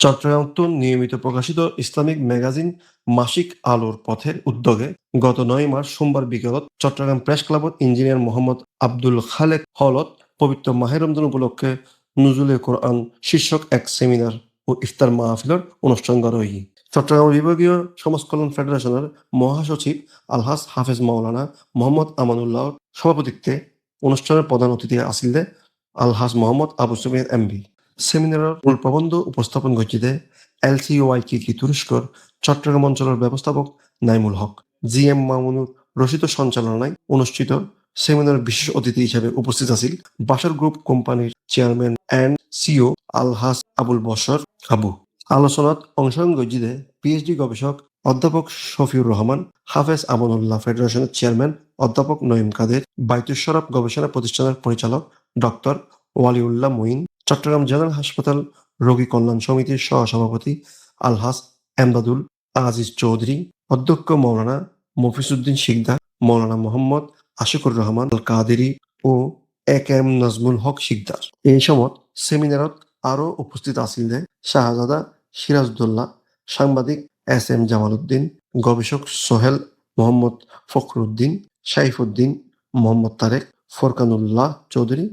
চট্টগ্রাম নিয়মিত প্রকাশিত Islamic magazine মাসিক আলোর পথের উদ্যোগে গত ৯ মার্চ সোমবার বিকেলত চট্টগ্রাম প্রেস ক্লাবত ইঞ্জিনিয়ার মোহাম্মদ আব্দুল খালেক হলত পবিত্র মাহে রমজান উপলক্ষে নুজুলে কোরআন শীর্ষক এক সেমিনার ও ইফতার মাহফিলের অনুষ্ঠান করা হয়। চট্টগ্রাম বিভাগীয় সমাজ কল্যাণ ফেডারেশনের মহাসচিব আলহাজ হাফেজ মাওলানা মোহাম্মদ আমানুল্লাহর সভাপতিত্বে অনুষ্ঠানের প্রধান অতিথি আসিলে আলহাজ মোহাম্মদ আবু সুফিয়ান এমবি। সেমিনারের মূল প্রবন্ধ উপস্থাপন করছিতে এলসিওআইকিকি তুরস্কর চট্টগ্রাম অঞ্চলের ব্যবস্থাপক নাইমুল হক জিএম মামুনুর রশিদ সঞ্চালনায় অনুষ্ঠিত সেমিনারের বিশেষ অতিথি হিসেবে উপস্থিত আছেন বাশার গ্রুপ কোম্পানির চেয়ারম্যান অ্যান্ড সিও আলহাজ আবুল বশর আবু। আলোচনাত অংশগ্রহণ করছিতে পিএইচডি গবেষক অধ্যাপক শফিউর রহমান, হাফেজ আমানুল্লাহ ফেডারেশনের চেয়ারম্যান অধ্যাপক নঈম কাদের, বাইতুস শরাফ গবেষণা প্রতিষ্ঠানের পরিচালক ডক্টর ওয়ালিউল্লাহ মুইন, চট্টগ্রাম জেনারেল হাসপাতাল রোগী কল্যাণ সমিতির সহসভাপতি আলহাজ এমদাদুল আজিজ চৌধুরী, অধ্যক্ষ মৌলানা মফিজউদ্দিন শিকদার, মৌলানা মোহাম্মদ আশিকুর রহমান আল কাদেরী ও এম নাজমুল হক শিকদার। এই সময় সেমিনারত আরও উপস্থিত আছিলেন শাহজাদা সিরাজউদ্দৌলা, সাংবাদিক এম জামাল উদ্দিন, গবেষক সোহেল মোহাম্মদ ফখরুদ্দিন, সাইফুদ্দিন মোহাম্মদ তারেক, ফরকানুল্লাহ চৌধুরী,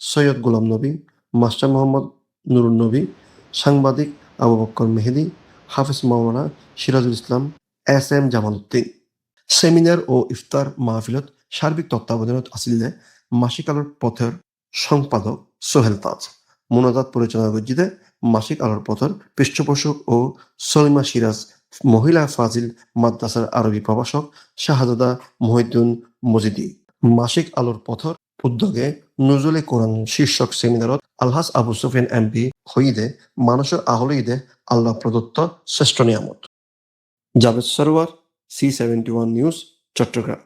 সৈয়দ গোলাম নবী, মাস্টার মোহাম্মদ নুরুন নবী, সাংবাদিক আবু বক্কর মেহেদী, হাফেজ মাওলানা সিরাজুল ইসলাম, এম জামাল উদ্দিন। সেমিনার ও ইফতার মাহফিলত সার্বিক তত্ত্বাবধানত আসিলে মাসিক আলোর পথের সম্পাদক সোহেল তাজ, মোনাজাত পরিচালনা করছিতে মাসিক আলোর পথের পৃষ্ঠপোষক ও সলিমা সিরাজ, মহিলা ফাজিল মাদ্রাসার আরবি প্রভাষক শাহজাদা মহিউদ্দিন মজিদি। মাসিক আলোর পথর উদ্যোগে নুজুলে কোরআন শীর্ষক সেমিনারত আলহাজ আবু সুফিয়ান এমপি হইদে মানুষের আহলে ঈদে আল্লাহ প্রদত্ত শ্রেষ্ঠ নিয়ামত। Javed Sarwar, C71 news, Chittagong.